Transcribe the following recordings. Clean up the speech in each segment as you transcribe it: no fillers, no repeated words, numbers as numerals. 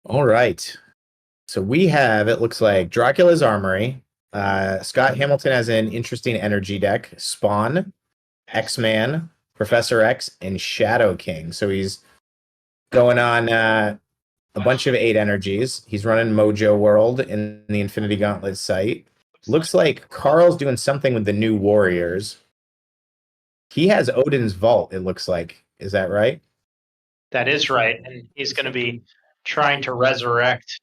All right. So we have, it looks like Dracula's Armory. Scott Hamilton has an interesting energy deck. Spawn, X-Man, Professor X, and Shadow King. So he's going on a bunch of 8 energies. He's running Mojo World in the Infinity Gauntlet site. Looks like Carl's doing something with the new Warriors. He has Odin's Vault, it looks like. Is that right? That is right, and he's going to be trying to resurrect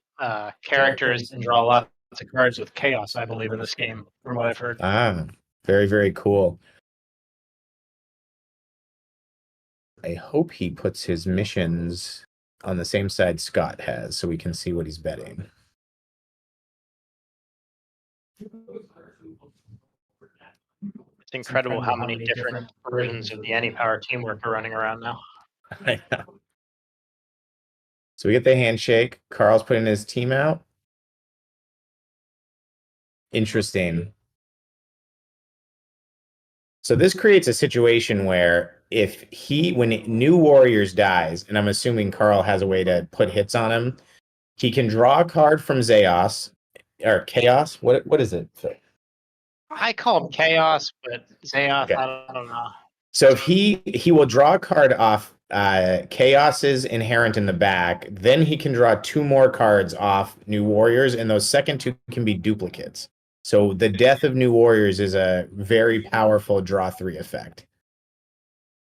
characters and draw lots of cards with chaos, I believe, in this game, from what I've heard. Ah, very, very cool. I hope he puts his missions on the same side Scott has so we can see what he's betting. It's incredible how many different versions of the Any-Power teamwork are running around now. I know. So we get the handshake. Carl's putting his team out. Interesting. So this creates a situation where when New Warriors dies, and I'm assuming Carl has a way to put hits on him, he can draw a card from Zeos or Chaos. What is it? I call him Chaos, but Zeoth, Okay. I don't know. So if he will draw a card off Chaos's inherent in the back, then he can draw 2 more cards off New Warriors, and those second 2 can be duplicates. So the death of New Warriors is a very powerful draw 3 effect.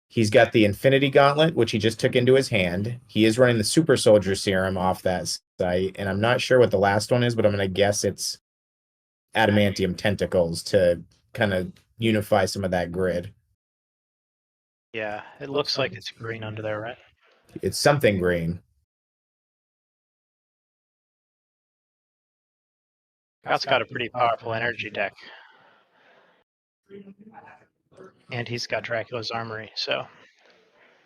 He's got the Infinity Gauntlet, which he just took into his hand. He is running the Super Soldier Serum off that site, and I'm not sure what the last one is, but I'm going to guess it's Adamantium Tentacles to kind of unify some of that grid. Yeah, it looks like it's green under there, right? It's something green. Scott's got a pretty powerful energy deck. And he's got Dracula's Armory, so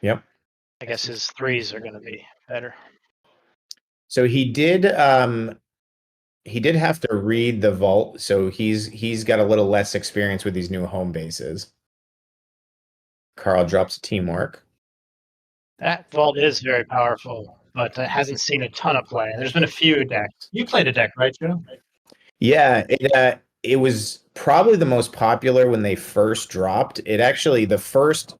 Yep. I guess his 3s are going to be better. So he did have to read the vault, so he's got a little less experience with these new home bases. Carl drops teamwork. That vault is very powerful, but it hasn't seen a ton of play. There's been a few decks. You played a deck, right, Joe? Yeah, it was probably the most popular when they first dropped. It actually the first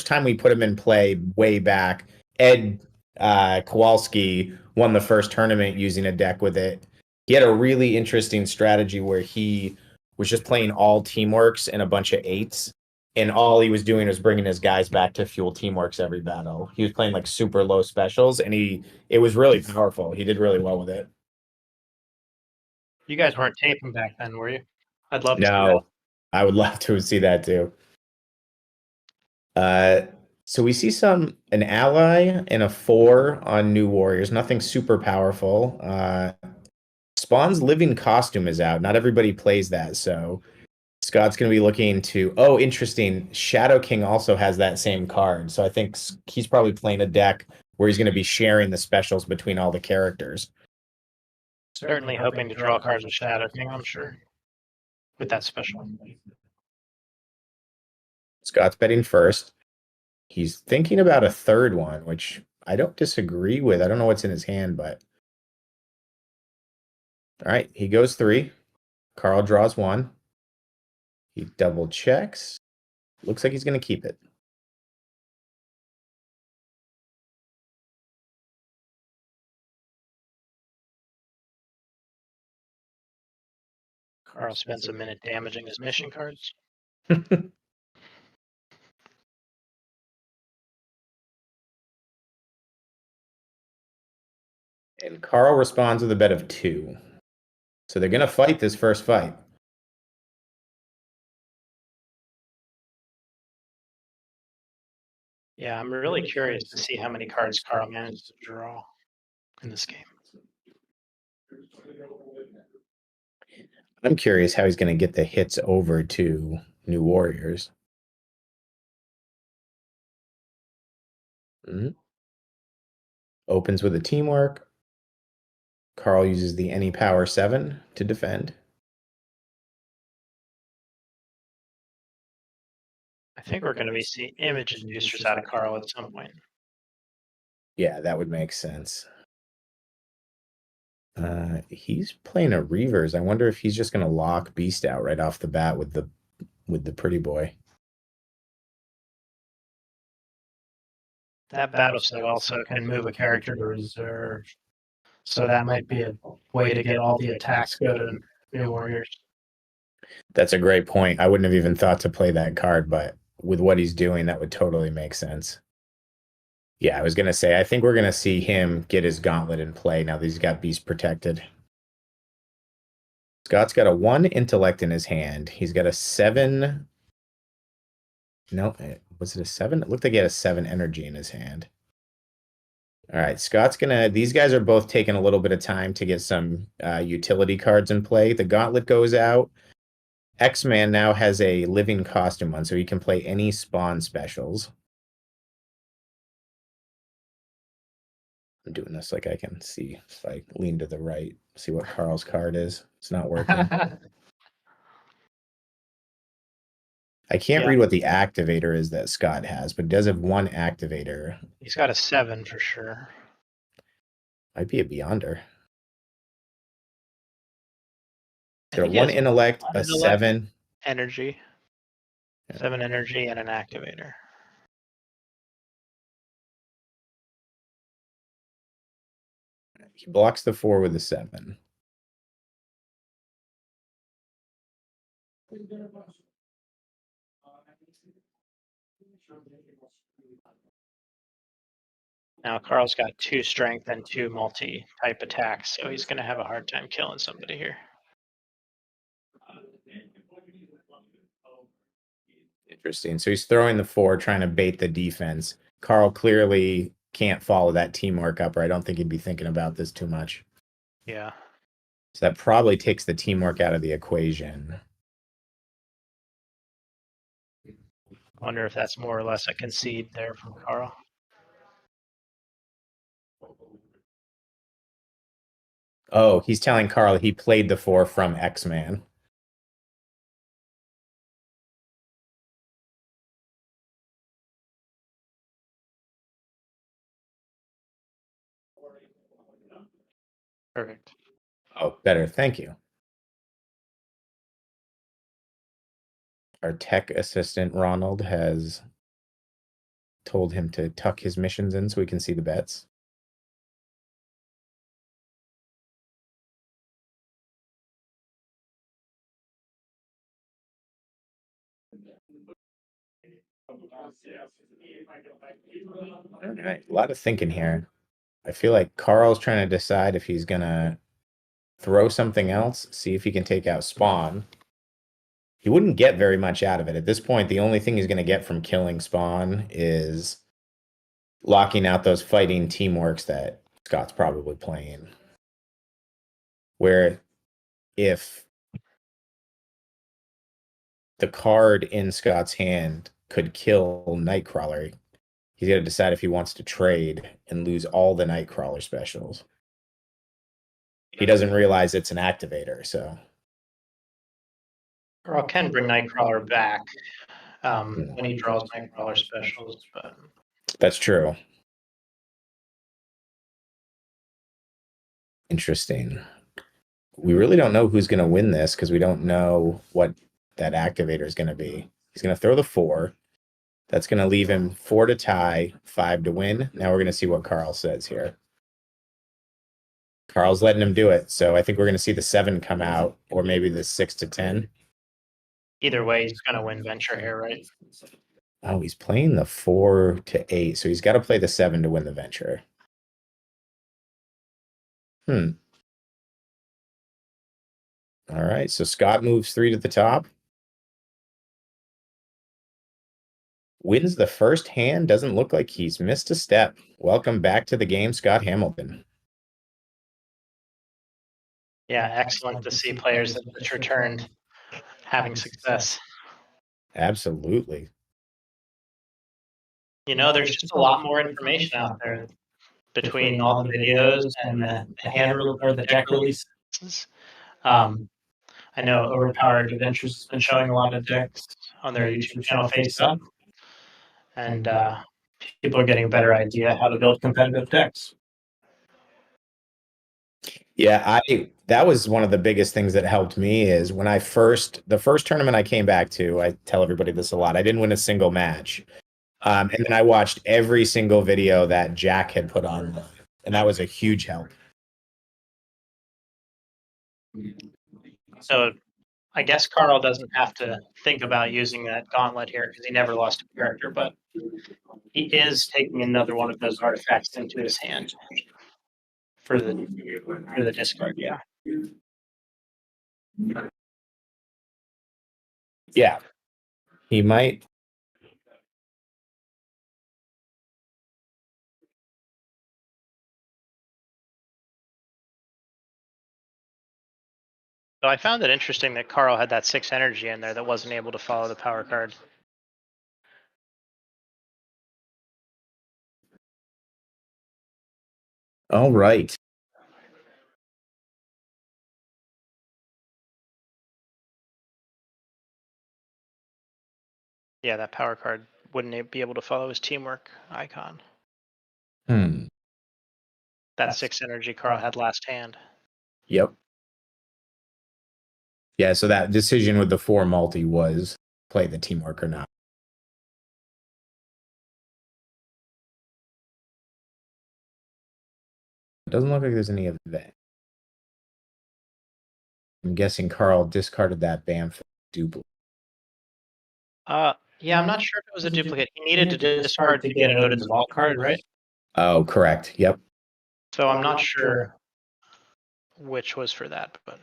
time we put him in play way back, Ed Kowalski won the first tournament using a deck with it. He had a really interesting strategy where he was just playing all teamworks and a bunch of 8s, and all he was doing was bringing his guys back to fuel teamworks every battle. He was playing like super low specials, and it was really powerful. He did really well with it. You guys weren't taping back then, were you? I'd love to see that. No, I would love to see that too. So we see an ally and a 4 on New Warriors. Nothing super powerful. Spawn's Living Costume is out. Not everybody plays that, so Scott's going to be looking to. Oh, interesting. Shadow King also has that same card, so I think he's probably playing a deck where he's going to be sharing the specials between all the characters. Certainly hoping to draw cards with Shadow King, I'm sure, with that special. Scott's betting first. He's thinking about a third one, which I don't disagree with. I don't know what's in his hand, but all right, he goes 3. Carl draws 1. He double checks. Looks like he's going to keep it. Carl spends a minute damaging his mission cards. And Carl responds with a bet of 2. So they're going to fight this first fight. Yeah, I'm really curious to see how many cards Carl manages to draw in this game. I'm curious how he's going to get the hits over to New Warriors. Mm-hmm. Opens with a teamwork. Carl uses the Any Power 7 to defend. I think we're going to be seeing image inducers out of Carl at some point. Yeah, that would make sense. He's playing a Reavers. I wonder if he's just gonna lock Beast out right off the bat with the pretty boy. That battle save also can move a character to reserve. So that might be a way to get all the attacks go to New Warriors. That's a great point. I wouldn't have even thought to play that card, but with what he's doing, that would totally make sense. Yeah, I was gonna say, I think we're gonna see him get his gauntlet in play now that he's got Beast protected. Scott's got a 1 intellect in his hand. He's got a 7. No, was it a 7? It looked like he had a 7 energy in his hand. All right, Scott's gonna. These guys are both taking a little bit of time to get some utility cards in play. The gauntlet goes out. X-Man now has a living costume on, so he can play any spawn specials. I'm doing this like I can see if I lean to the right, see what Carl's card is. It's not working. I can't read what the activator is that Scott has, but he does have 1 activator. He's got a 7 for sure. Might be a Beyonder. He's got 1 intellect, a 7 energy, 7 energy, and an activator. He blocks the 4 with a 7. Now Carl's got 2 strength and 2 multi-type attacks, so he's going to have a hard time killing somebody here. Interesting. So he's throwing the 4, trying to bait the defense. Carl clearly can't follow that teamwork up, or I don't think he'd be thinking about this too much. Yeah. So that probably takes the teamwork out of the equation. I wonder if that's more or less a concede there from Carl. Oh, he's telling Carl he played the 4 from X-Man. Perfect. Oh, better. Thank you. Our tech assistant, Ronald, has told him to tuck his missions in so we can see the bets. All right, a lot of thinking here. I feel like Carl's trying to decide if he's gonna throw something else, see if he can take out Spawn. He wouldn't get very much out of it. At this point, the only thing he's going to get from killing Spawn is locking out those fighting teamworks that Scott's probably playing. Where if the card in Scott's hand could kill Nightcrawler, he's got to decide if he wants to trade and lose all the Nightcrawler specials. He doesn't realize it's an activator, so. Carl can bring Nightcrawler back when he draws Nightcrawler specials, but that's true. Interesting. We really don't know who's going to win this because we don't know what that activator is going to be. He's going to throw the 4. That's going to leave him 4 to tie, 5 to win. Now we're going to see what Carl says here. Carl's letting him do it. So I think we're going to see the 7 come out, or maybe the 6 to 10. Either way, he's going to win venture here, right? Oh, he's playing the 4 to 8. So he's got to play the 7 to win the venture. All right. So Scott moves 3 to the top. Wins the first hand. Doesn't look like he's missed a step. Welcome back to the game, Scott Hamilton. Yeah, excellent to see players that just returned having success. Absolutely. You know, there's just a lot more information out there between all the videos and the hand or the deck releases. I know Overpower Adventures has been showing a lot of decks on their YouTube channel Face Up, and people are getting a better idea how to build competitive decks. Yeah, I that was one of the biggest things that helped me is when the first tournament I came back to, I tell everybody this a lot. I didn't win a single match. And then I watched every single video that Jack had put on, and that was a huge help. So I guess Carl doesn't have to think about using that gauntlet here because he never lost a character, but he is taking another one of those artifacts into his hand for the discard. Yeah. Yeah, he might. So I found it interesting that Carl had that 6 energy in there that wasn't able to follow the power card. All right. Yeah, that power card wouldn't be able to follow his teamwork icon. Hmm. That 6 energy Carl had last hand. Yep. Yeah, so that decision with the 4 multi was play the teamwork or not. It doesn't look like there's any event. I'm guessing Carl discarded that Bamf duplicate. Yeah, I'm not sure if it was a duplicate. He needed to discard to get an Odin's Vault card, right? Oh, correct. Yep. So I'm not sure which was for that, but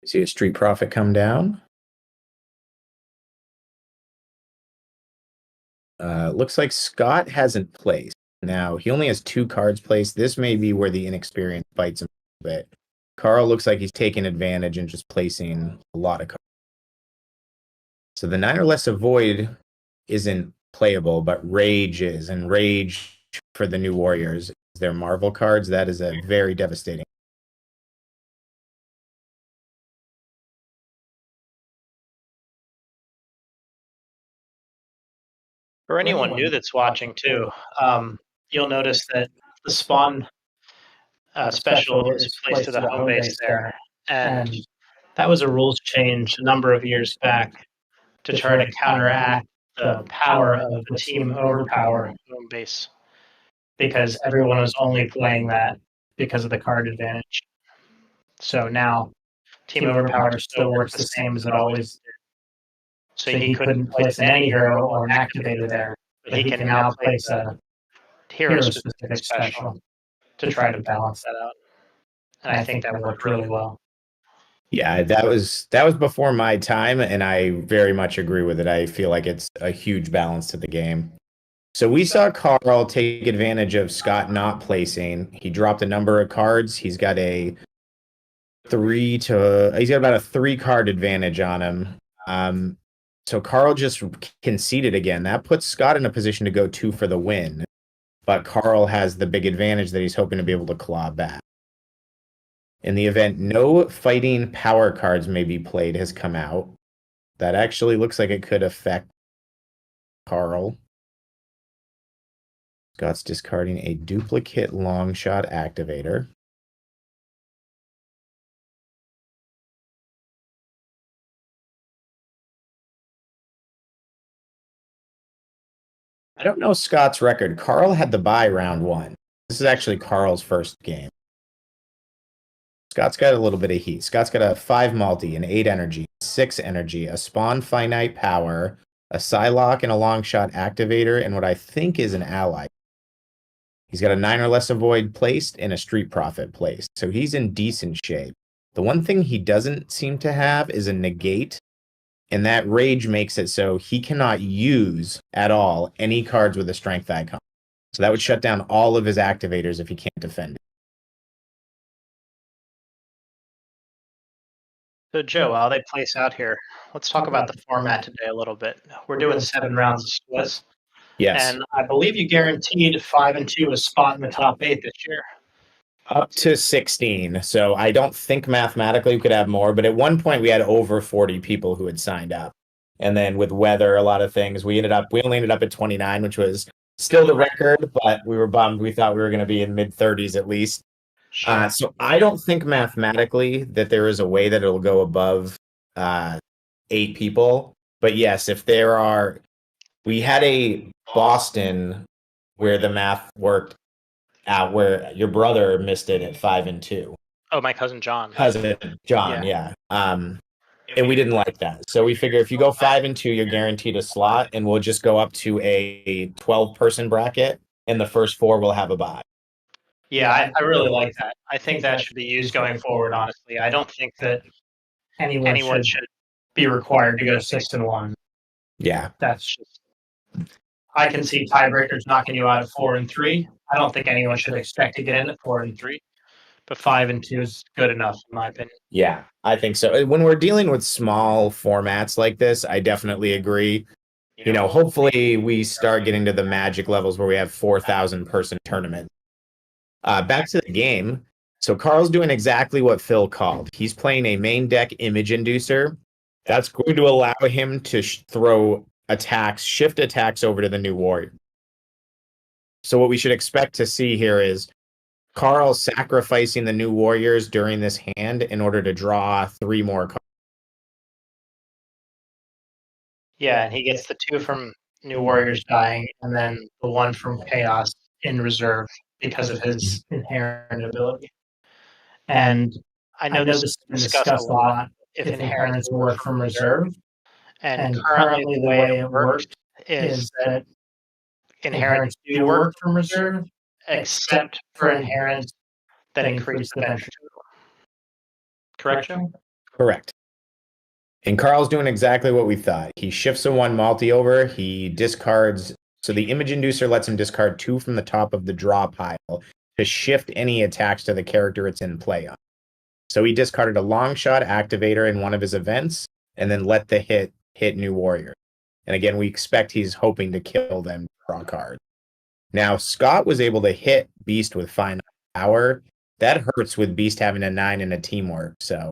See a Street Profit come down. Looks like Scott hasn't placed. Now, he only has 2 cards placed. This may be where the inexperience bites him a bit. Carl looks like he's taking advantage and just placing a lot of cards. So the 9 or less avoid isn't playable, but Rage is. And Rage for the new Warriors is their Marvel cards. That is a very devastating. for anyone new that's watching too, you'll notice that the spawn special is placed to the home base there, and that was a rules change a number of years back to try to counteract the power of the team Overpower home base because everyone was only playing that because of the card advantage. So now Team Overpower still works the same as it always did. So he couldn't place an any hero or an activator there, but he can now place a hero specific special to try to balance that out. And I think that worked really well. Yeah, that was before my time, and I very much agree with it. I feel like it's a huge balance to the game. So we saw Carl take advantage of Scott not placing. He dropped a number of cards. He's got about a 3 card advantage on him. So Carl just conceded again. That puts Scott in a position to go 2 for the win. But Carl has the big advantage that he's hoping to be able to claw back. In the event no fighting power cards may be played has come out. That actually looks like it could affect Carl. Scott's discarding a duplicate long shot activator. I don't know Scott's record. Carl had the bye round 1. This is actually Carl's first game. Scott's got a little bit of heat. Scott's got a 5 multi, an 8 energy, 6 energy, a spawn finite power, a Psylocke and a long shot activator, and what I think is an ally. He's got a 9 or less avoid placed and a Street Profit placed. So he's in decent shape. The one thing he doesn't seem to have is a negate. And that Rage makes it so he cannot use at all any cards with a strength icon. So that would shut down all of his activators if he can't defend it. So Joe, while they place out here, let's talk about the format today a little bit. We're doing 7 rounds of splits. Yes. And I believe you guaranteed 5 and 2 a spot in the top 8 this year. Up to 16. So I don't think mathematically we could have more, but at one point we had over 40 people who had signed up. And then with weather, a lot of things, we only ended up at 29, which was still the record, but we were bummed. We thought we were going to be in mid 30s at least. Sure. So I don't think mathematically that there is a way that it'll go above 8 people. But yes, we had a Boston where the math worked out where your brother missed it at 5 and 2. Oh, my cousin John. Cousin John, yeah. And we didn't like that. So we figure if you go 5 and 2, you're guaranteed a slot, and we'll just go up to a 12-person bracket, and the first four will have a bye. Yeah, I really like that. I think that should be used going forward, honestly. I don't think that anyone should be required to go 6-1. Yeah. That's just, I can see tiebreakers knocking you out at 4-3. I don't think anyone should expect to get in at 4-3, but 5-2 is good enough, in my opinion. Yeah, I think so. When we're dealing with small formats like this, I definitely agree. Hopefully we start getting to the magic levels where we have 4,000-person tournament. Back to the game. So Carl's doing exactly what Phil called. He's playing a main deck image inducer. That's going to allow him to throw attacks, shift attacks over to the new warrior. So what we should expect to see here is Carl sacrificing the new warriors during this hand in order to draw 3 more cards. Yeah, and he gets the 2 from New Warriors dying, and then the 1 from Chaos in reserve because of his inherent ability. And I know this has been discussed a lot, if inherents work from reserve. And currently the way it works is that inherents do work from reserve, except for inherents that increase the bench total. Correct, Joe? Correct. And Carl's doing exactly what we thought. He shifts a 1 multi over. He discards. So the image inducer lets him discard 2 from the top of the draw pile to shift any attacks to the character it's in play on. So he discarded a long shot activator in one of his events and then let the hit new warrior. And again, we expect he's hoping to kill them, draw cards. Now, Scott was able to hit Beast with Fine Power. That hurts with Beast having a 9 and a teamwork. So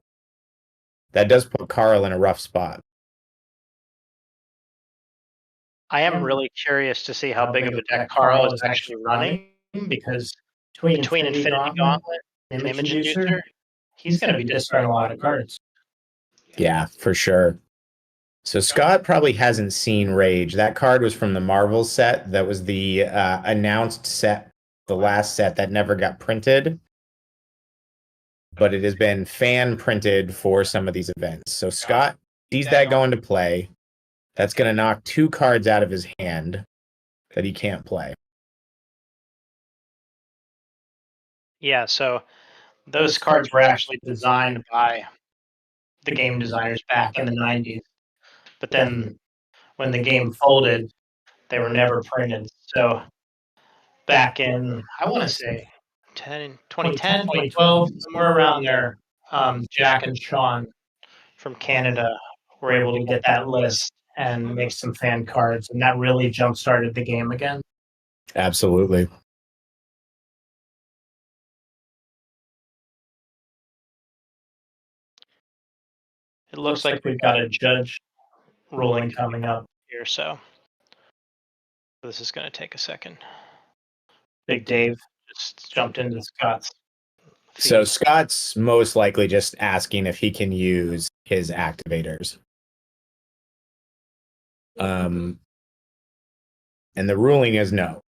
that does put Carl in a rough spot. I am really curious to see how big of a deck Carl is actually running, because between Infinity Gauntlet and Image Inducer, he's going to be discarding a lot of cards. Yeah, for sure. So Scott probably hasn't seen Rage. That card was from the Marvel set. That was the announced set, the last set that never got printed. But it has been fan printed for some of these events. So Scott sees that going to play. That's going to knock 2 cards out of his hand that he can't play. Yeah, so those cards were actually designed by the game designers back in the 90s. But then when the game folded, they were never printed. So back in, I want to say, 2010, 2012, somewhere around there, Jack and Sean from Canada were able to get that list and make some fan cards, and that really jump-started the game again. Absolutely. It looks like we've got a judge ruling coming up here, so this is going to take a second. Big Dave just jumped into Scott's feed. So Scott's most likely just asking if he can use his activators. And the ruling is no.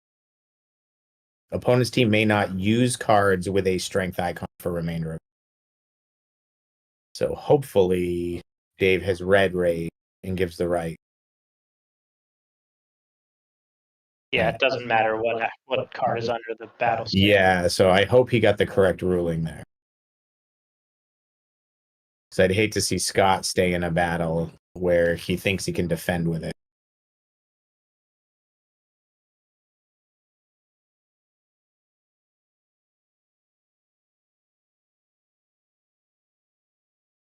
Opponent's team may not use cards with a strength icon for remainder of. So hopefully Dave has read Rage and gives the right. Yeah, it doesn't matter what card is under the battle state. Yeah, so I hope he got the correct ruling there. So I'd hate to see Scott stay in a battle where he thinks he can defend with it.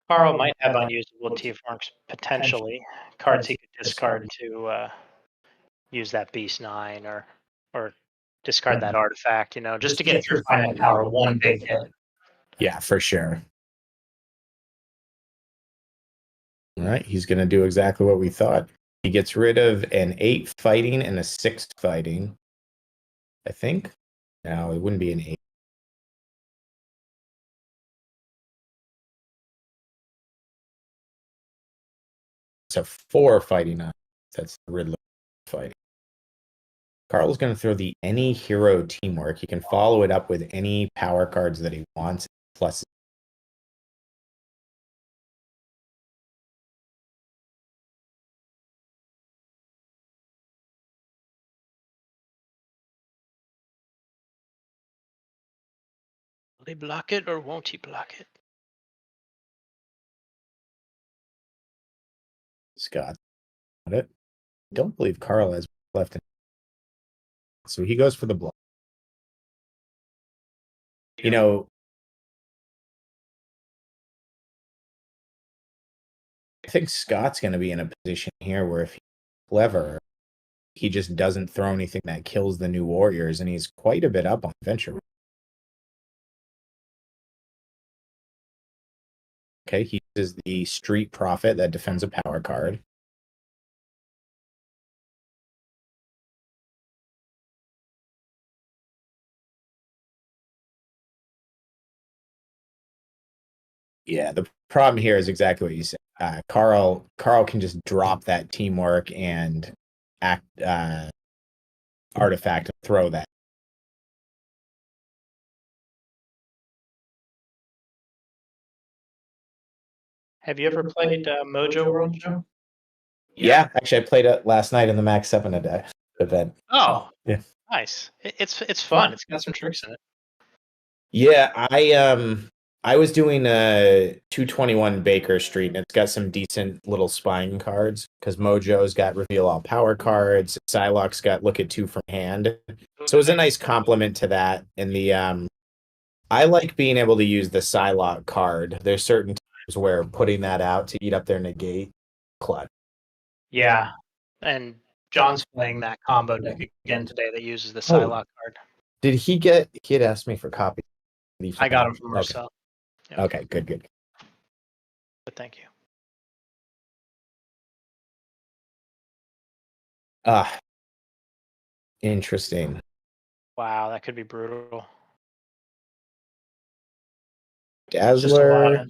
Carl might have unusable T-Forms, potentially. Cards he could discard to use that Beast 9 or discard that artifact, just to get through Finite Power, one big hit. Yeah, for sure. All right, he's going to do exactly what we thought. He gets rid of an 8 fighting and a 6 fighting. I think. No, it wouldn't be an 8. It's a 4 fighting on. That's the Riddler fighting. Carl's going to throw the any hero teamwork. He can follow it up with any power cards that he wants, plus. Will he block it or won't he block it? Scott. It. I don't believe Carl has left. So he goes for the block. You know, I think Scott's going to be in a position here where if he's clever, he just doesn't throw anything that kills the new warriors, and he's quite a bit up on venture. Okay, he uses the Street Prophet that defends a power card. Yeah, the problem here is exactly what you said. Carl can just drop that teamwork and act artifact and throw that. Have you ever played Mojo World, Joe? Yeah, actually, I played it last night in the Max 7 event. Oh, yeah, nice. It's fun. It's got some tricks in it. Yeah, I was doing a 221 Baker Street, and it's got some decent little spine cards because Mojo's got reveal all power cards. Psylocke's got look at 2 from hand. So it was a nice compliment to that. And the I like being able to use the Psylocke card. There's certain times where putting that out to eat up their negate clutch. Yeah, and John's playing that combo deck again today that uses the Psylocke card. Did he get? He had asked me for copies. I got him from Marcel. Okay. Yep. Okay, good. But thank you. Interesting. Wow, that could be brutal. Dazzler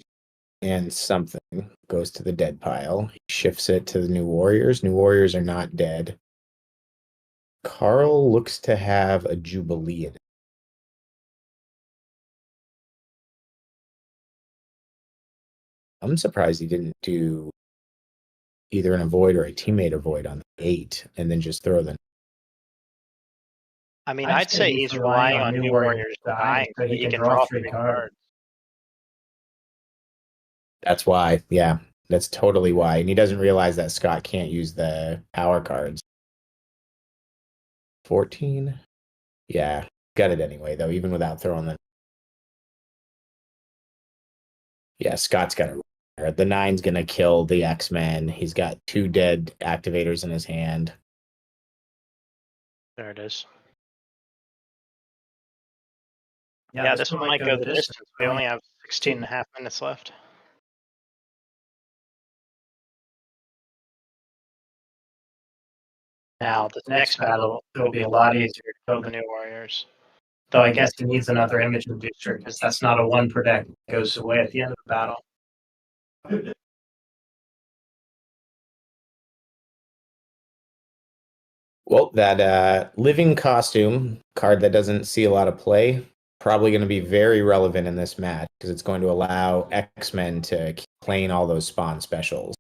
and something goes to the dead pile. He shifts it to the new warriors. New warriors are not dead. Carl looks to have a Jubilee in it. I'm surprised he didn't do either an avoid or a teammate avoid on the 8 and then just throw them. I mean, I'd say he's relying on new warriors dying so he can draw 3 cards. That's why, yeah, that's totally why. And he doesn't realize that Scott can't use the power cards. 14. Yeah, got it anyway, though, even without throwing them. Yeah, Scott's got it. The 9's going to kill the X-Men. He's got 2 dead activators in his hand. There it is. Yeah, this one might go the distance. We only have 16 and a half minutes left. Now, the next battle, it'll be a lot easier to kill the new warriors. Though I guess he needs another image inducer because that's not a 1 per deck that goes away at the end of the battle. Well, that living costume card that doesn't see a lot of play, probably going to be very relevant in this match because it's going to allow X-Men to keep playing all those spawn specials.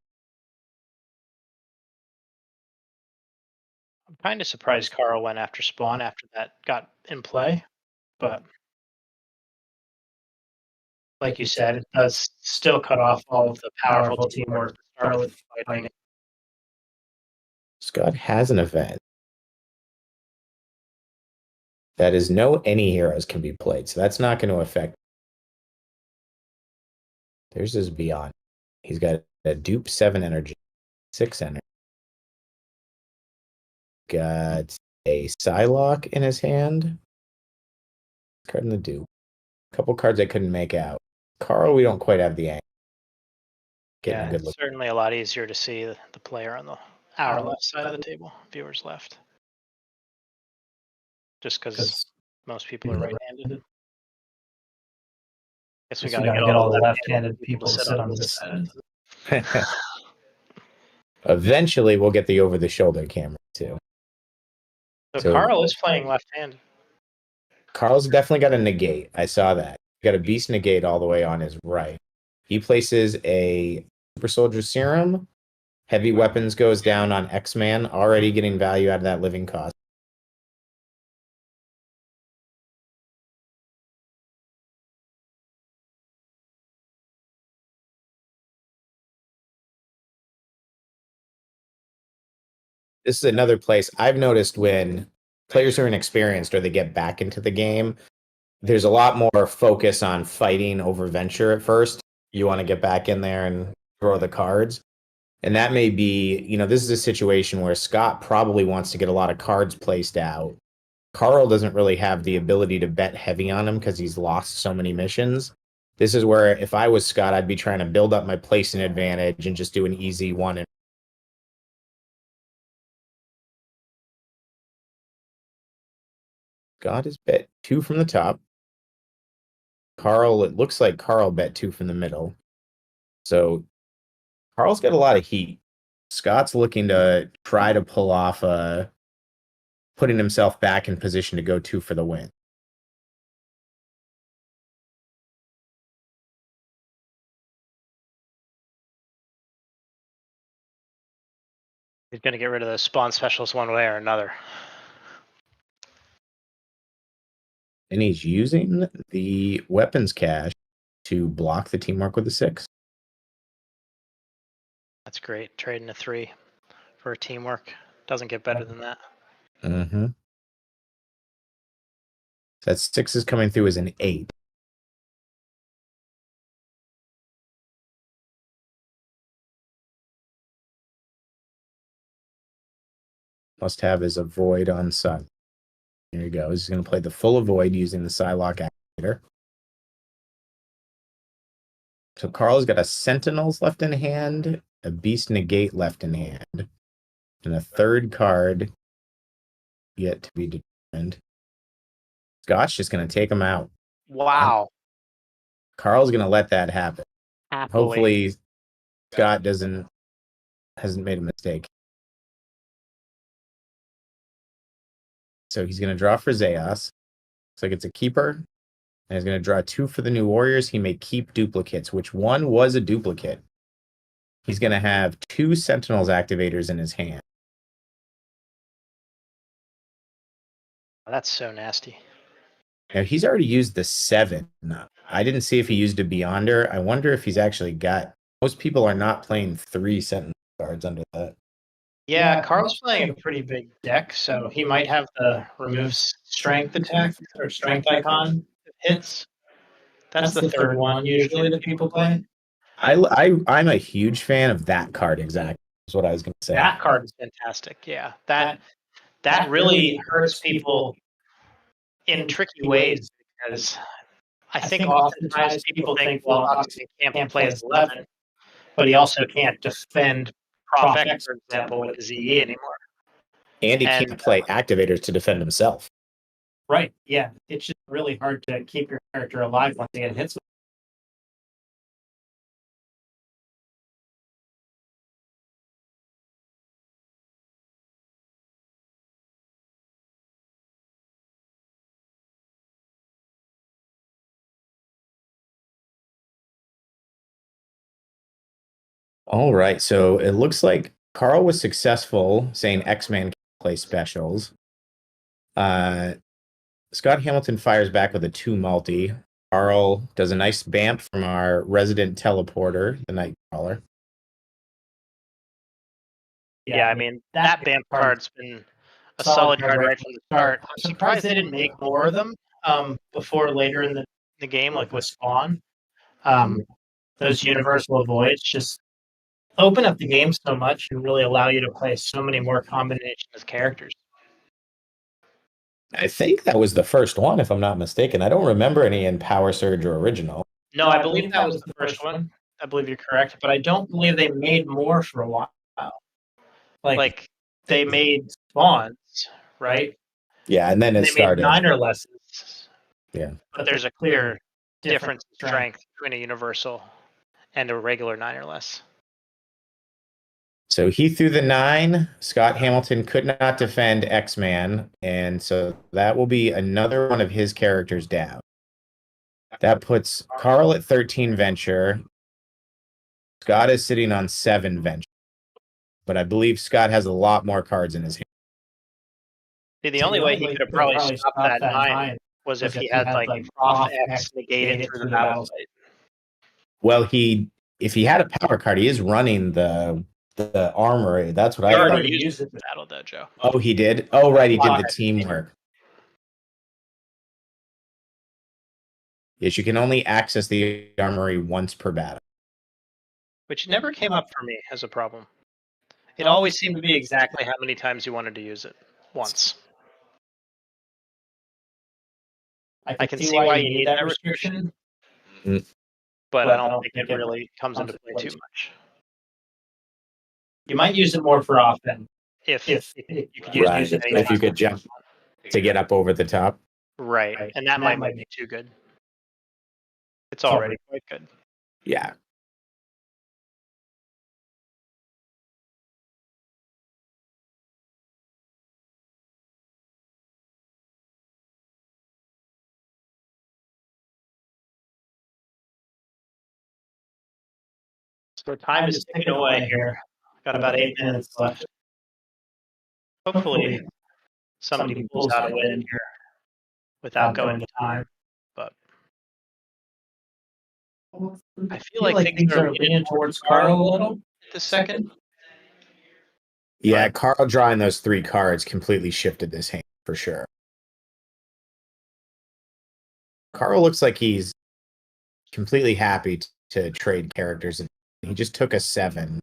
I'm kind of surprised Carl went after Spawn after that got in play, but like you said, it does still cut off all of the powerful teamwork to start with fighting. Scott has an event. That is no any heroes can be played, so that's not going to affect. There's his Beyond. He's got a dupe 7 energy, 6 energy. Got a Psylocke in his hand. Card in the dupe. A couple cards I couldn't make out. Carl, we don't quite have the angle. getting a good it's look. certainly a lot easier to see the player on our left side of the table, viewers left. Just because most people are right-handed. Guess we gotta get all the left-handed people to sit on this side. Eventually, we'll get the over-the-shoulder camera too. So Carl is playing left-handed. Carl's definitely got a negate. I saw that. Got a beast negate all the way on his right. He places a super soldier serum. Heavy weapons goes down on X-Man, already getting value out of that living cost. This is another place I've noticed when players are inexperienced or they get back into the game, there's a lot more focus on fighting over venture at first. You want to get back in there and throw the cards. And that may be, this is a situation where Scott probably wants to get a lot of cards placed out. Carl doesn't really have the ability to bet heavy on him because he's lost so many missions. This is where if I was Scott, I'd be trying to build up my placing advantage and just do an easy one. Scott has bet 2 from the top. It looks like Carl bet 2 from the middle. So Carl's got a lot of heat. Scott's looking to try to pull off putting himself back in position to go 2 for the win. He's going to get rid of the spawn specials one way or another. And he's using the weapons cache to block the teamwork with a 6. That's great. Trading a 3 for teamwork. Doesn't get better than that. Mm-hmm. That 6 is coming through as an 8. Must have is a void on sun. There you go. He's going to play the full avoid using the Psylocke activator. So Carl's got a Sentinels left in hand, a Beast Negate left in hand, and a third card yet to be determined. Scott's just going to take him out. Wow. Carl's going to let that happen. Happily. Hopefully Scott hasn't made a mistake. So he's going to draw for Zeos. Looks like it's a keeper. And he's going to draw 2 for the new Warriors. He may keep duplicates, which one was a duplicate. He's going to have 2 Sentinels activators in his hand. That's so nasty. Now, he's already used the 7. I didn't see if he used a Beyonder. I wonder if he's actually got... Most people are not playing 3 Sentinel cards under that. Yeah, Carl's playing a pretty big deck, so he might have the remove strength attack or strength icon hits. That's the third one usually that people play. I'm a huge fan of that card, exactly, is what I was going to say. That card is fantastic, yeah. That really hurts people in tricky ways because I think oftentimes people think, well, obviously he can't play as 11, but he also can't defend Prof X, for example, with the ZE anymore. And he can't play activators to defend himself. Right, yeah. It's just really hard to keep your character alive once he gets hits. All right, so it looks like Carl was successful saying X-Man can play specials. Scott Hamilton fires back with a 2 multi. Carl does a nice bamp from our resident teleporter, the Nightcrawler. Yeah, I mean, that bamp card's been a solid card right from the start. I'm surprised they didn't make more of them before later in the game, like with Spawn. Those universal avoids just open up the game so much and really allow you to play so many more combinations of characters. I think that was the first one, if I'm not mistaken. I don't remember any in Power Surge or Original. No, I believe that was the first one. I believe you're correct, but I don't believe they made more for a while. Like they made spawns, right? Yeah, and then They it made started. 9 or lessons. Yeah. But there's a clear difference in strength between a universal and a regular 9 or less. So he threw the 9. Scott Hamilton could not defend X-Man, and so that will be another one of his characters down. That puts Carl at 13 venture. Scott is sitting on 7 venture. But I believe Scott has a lot more cards in his hand. See, the only way he could have probably stopped that 9 was if he had like off X negated through the battle site. Well, if he had a power card, he is running the armory. That's what He I already used it in the battle though, Joe. Oh, he did? Oh, right, he did the teamwork. Yes, you can only access the armory once per battle. Which never came up for me as a problem. It always seemed to be exactly how many times you wanted to use it. Once. I can see why you need that restriction, but I don't think it really comes into play too much. You might use it more for offense if you could use it if you could jump to get up over the top. Right, and that might be too good. It's already quite good. Yeah. So time is ticking away here. Got about 8 minutes left. Hopefully somebody pulls out a win here without going to time. But I feel like things are leaning towards Carl a little this second. Yeah, Carl drawing those 3 cards completely shifted this hand for sure. Carl looks like he's completely happy to trade characters, and he just took a 7.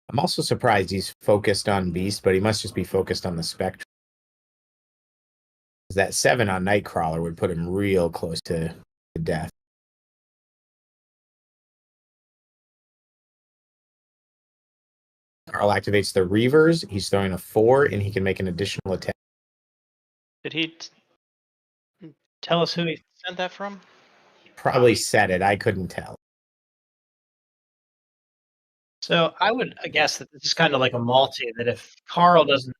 I'm also surprised he's focused on Beast, but he must just be focused on the Spectre. That 7 on Nightcrawler would put him real close to death. Carl activates the Reavers. He's throwing a 4, and he can make an additional attack. Did he tell us who he sent that from? Probably said it. I couldn't tell. So I would guess that this is kind of like a multi, that if Carl doesn't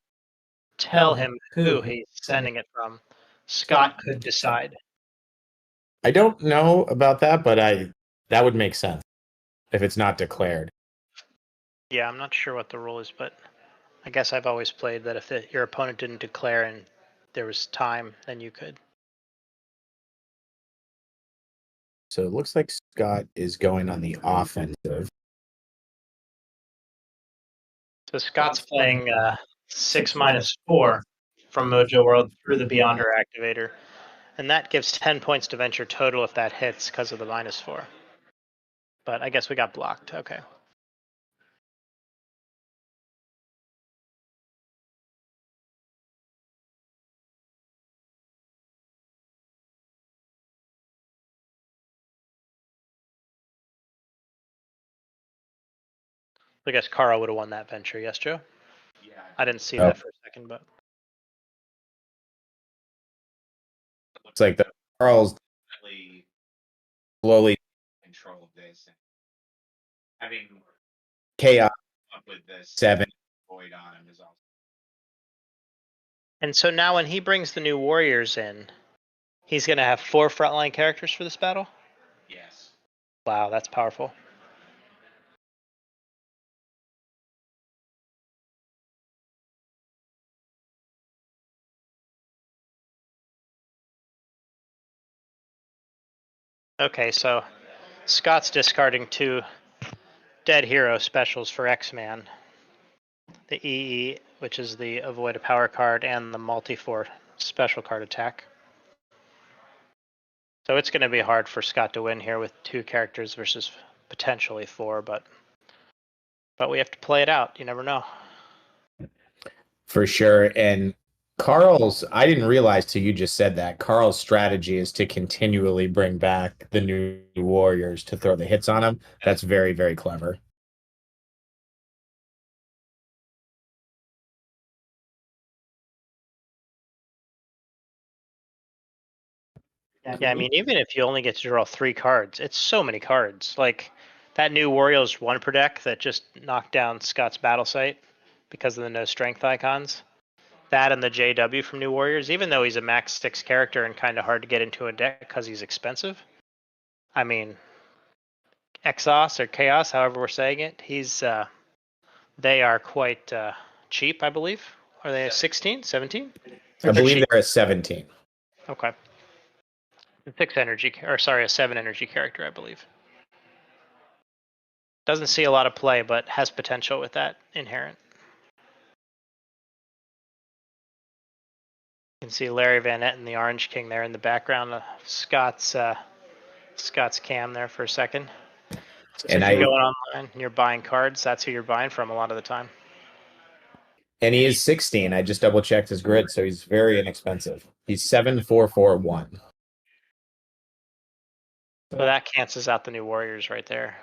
tell him who he's sending it from, Scott could decide. I don't know about that, but that would make sense if it's not declared. Yeah, I'm not sure what the rule is, but I guess I've always played that if your opponent didn't declare and there was time, then you could. So it looks like Scott is going on the offensive. So Scott's playing 6-4 from Mojo World through the Beyonder activator. And that gives 10 points to venture total if that hits because of the -4. But I guess we got blocked. Okay. I guess Carl would have won that venture. Yes, Joe? Yeah. I didn't see that for a second, but. Looks like the Carl's slowly control this. Having chaos up with the 7 void on him is also. And so now when he brings the new warriors in, he's going to have 4 frontline characters for this battle? Yes. Wow, that's powerful. Okay, so Scott's discarding 2 Dead Hero specials for X-Man. The EE, which is the avoid a power card, and the multi-4 special card attack. So it's going to be hard for Scott to win here with 2 characters versus potentially 4, but we have to play it out. You never know. For sure. And I didn't realize till you just said that. Carl's strategy is to continually bring back the new warriors to throw the hits on him. That's very, very clever. Yeah, I mean, even if you only get to draw 3 cards, it's so many cards. Like that new Warriors 1 per deck that just knocked down Scott's Battle Site because of the no strength icons. That and the JW from New Warriors, even though he's a max 6 character and kind of hard to get into a deck because he's expensive. I mean, Exos or Chaos, however we're saying it, they are quite cheap, I believe. Are they 16, 17? I believe they're a 17. Okay. A 6 energy, or sorry, a 7 energy character, I believe. Doesn't see a lot of play, but has potential with that inherent. You can see Larry Van Etten, the Orange King, there in the background of Scott's cam there for a second. So if you're going online and you're buying cards, that's who you're buying from a lot of the time. And he is 16. I just double checked his grid, so he's very inexpensive. He's 7441. So that cancels out the new Warriors right there.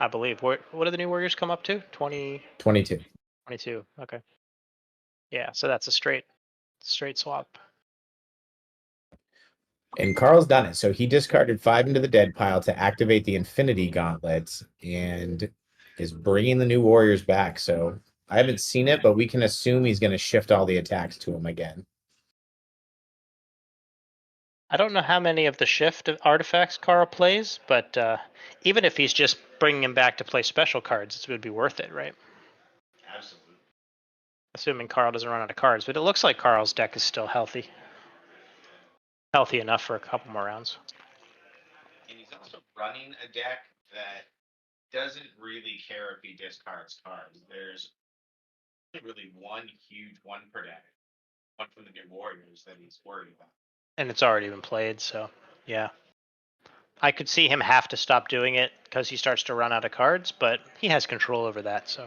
I believe. What do the new Warriors come up to? 22. 22. Okay. Yeah, so that's a straight swap. And Carl's done it. So he discarded 5 into the dead pile to activate the Infinity Gauntlets and is bringing the new Warriors back. So I haven't seen it, but we can assume he's going to shift all the attacks to him again. I don't know how many of the shift artifacts Carl plays, but even if he's just bringing him back to play special cards, it would be worth it, right? Absolutely. Assuming Carl doesn't run out of cards, but it looks like Carl's deck is still healthy. Healthy enough for a couple more rounds. And he's also running a deck that doesn't really care if he discards cards. There's really one huge one per deck, one from the new Warriors that he's worried about. And it's already been played, so yeah. I could see him have to stop doing it because he starts to run out of cards, but he has control over that, so.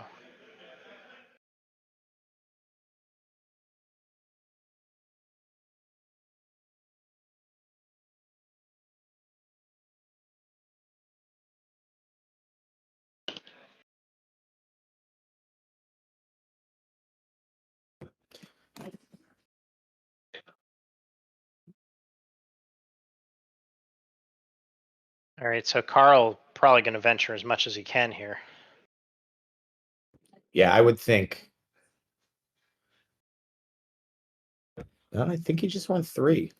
All right, so Carl probably going to venture as much as he can here. Yeah, I would think. No, I think he just went 3.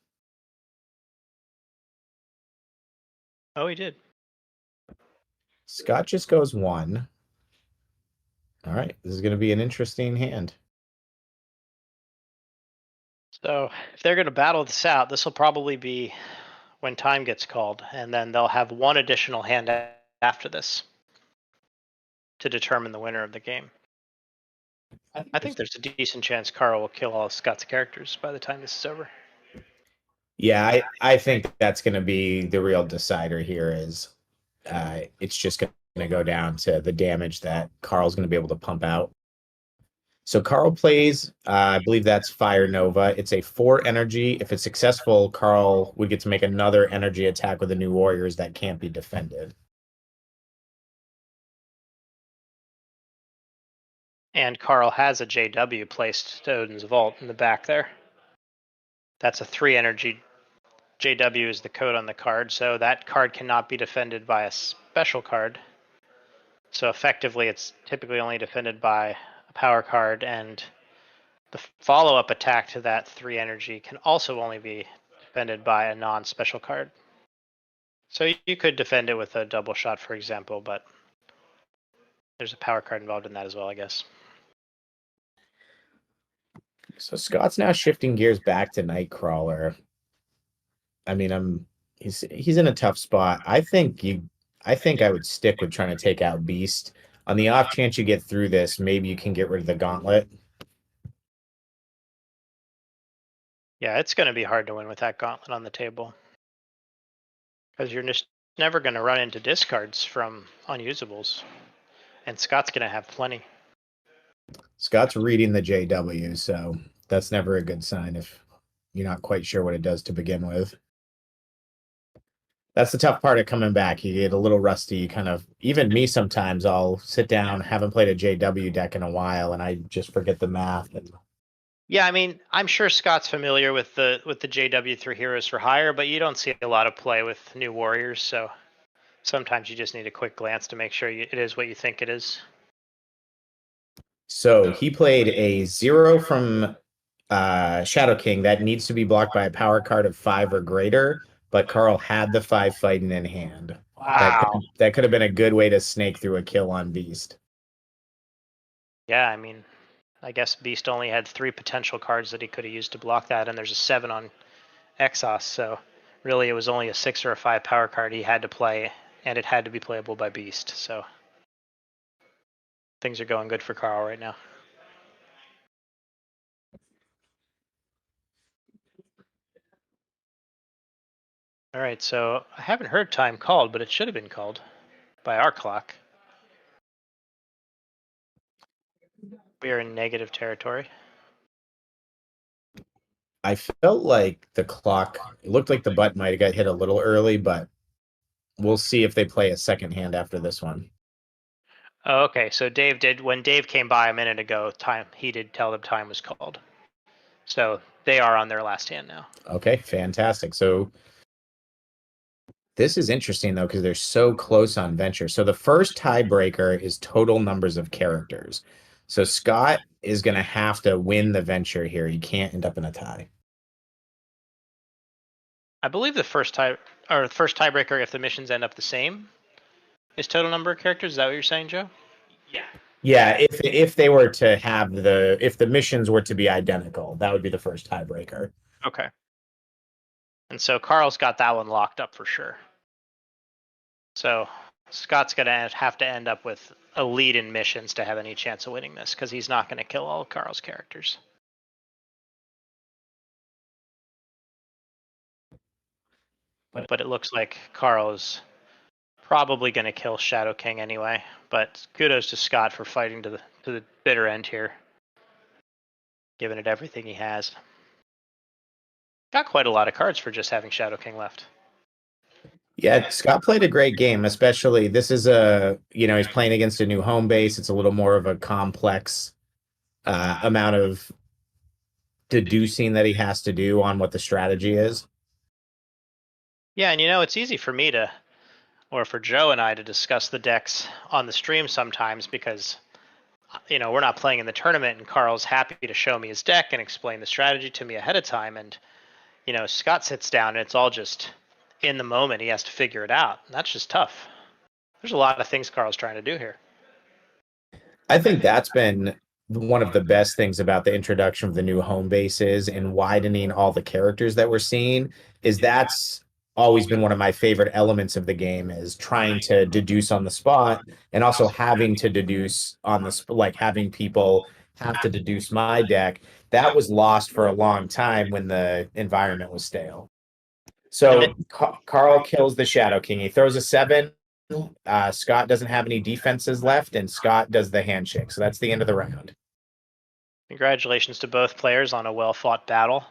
Oh, he did. Scott just goes 1. All right, this is going to be an interesting hand. So if they're going to battle this out, this will probably be when time gets called, and then they'll have one additional hand after this to determine the winner of the game. I think there's a decent chance Carl will kill all of Scott's characters by the time this is over. Yeah, I think that's going to be the real decider here. Is it's just going to go down to the damage that Carl's going to be able to pump out. So Carl plays, I believe that's Fire Nova. It's a 4 energy. If it's successful, Carl would get to make another energy attack with the new Warriors that can't be defended. And Carl has a JW placed to Odin's Vault in the back there. That's a 3 energy. JW is the code on the card, so that card cannot be defended by a special card. So effectively, it's typically only defended by a power card, and the follow-up attack to that 3 energy can also only be defended by a non-special card. So you could defend it with a double shot, for example, but there's a power card involved in that as well, I guess. So Scott's now shifting gears back to Nightcrawler. I mean, he's in a tough spot. I think I would stick with trying to take out Beast. On the off chance you get through this, maybe you can get rid of the Gauntlet. Yeah, it's going to be hard to win with that Gauntlet on the table. Because you're just never going to run into discards from unusables. And Scott's going to have plenty. Scott's reading the JW, so That's never a good sign if you're not quite sure what it does to begin with. That's the tough part of coming back. You get a little rusty, kind of. Even me sometimes, I'll sit down, haven't played a JW deck in a while, and I just forget the math. And Yeah, I mean, I'm sure Scott's familiar with the JW through Heroes for Hire, but you don't see a lot of play with new warriors, so sometimes you just need a quick glance to make sure it is what you think it is. so he played a 0 from Shadow King that needs to be blocked by a power card of 5 or greater, but Carl had the 5 fighting in hand. Wow. That could have been a good way to snake through a kill on Beast. Yeah, I mean, I guess Beast only had 3 potential cards that he could have used to block that, and there's a 7 on Exos, so really it was only a 6 or a 5 power card he had to play, and it had to be playable by Beast, so things are going good for Carl right now. All right, so I haven't heard time called, but it should have been called by our clock. We are in negative territory. I felt like the clock, it looked like the button might have got hit a little early, but we'll see if they play a second hand after this one. Oh, okay, so when Dave came by a minute ago, he did tell them time was called. So they are on their last hand now. Okay, fantastic. So this is interesting though, because they're so close on venture. So the first tiebreaker is total numbers of characters. So Scott is going to have to win the venture here. He can't end up in a tie. I believe the first tiebreaker, if the missions end up the same, is total number of characters. Is that what you're saying, Joe? Yeah. Yeah, if they were to have if the missions were to be identical, that would be the first tiebreaker. Okay. And so Carl's got that one locked up for sure. So Scott's going to have to end up with a lead in missions to have any chance of winning this, because he's not going to kill all of Carl's characters. But it looks like Carl is probably going to kill Shadow King anyway. But kudos to Scott for fighting to the bitter end here, giving it everything he has. Got quite a lot of cards for just having Shadow King left. Yeah, Scott played a great game, especially this is he's playing against a new home base. It's a little more of a complex amount of deducing that he has to do on what the strategy is. Yeah, and it's easy for me or for Joe and I to discuss the decks on the stream sometimes because, we're not playing in the tournament and Carl's happy to show me his deck and explain the strategy to me ahead of time. And, Scott sits down and it's all just in the moment. He has to figure it out. And that's just tough. There's a lot of things Carl's trying to do here. I think that's been one of the best things about the introduction of the new home bases and widening all the characters that we're seeing is that's always been one of my favorite elements of the game is trying to deduce on the spot and also having to deduce on like having people have to deduce my deck. That was lost for a long time when the environment was stale. So Carl kills the Shadow King. He throws a 7. Scott doesn't have any defenses left, and Scott does the handshake. So that's the end of the round. Congratulations to both players on a well-fought battle.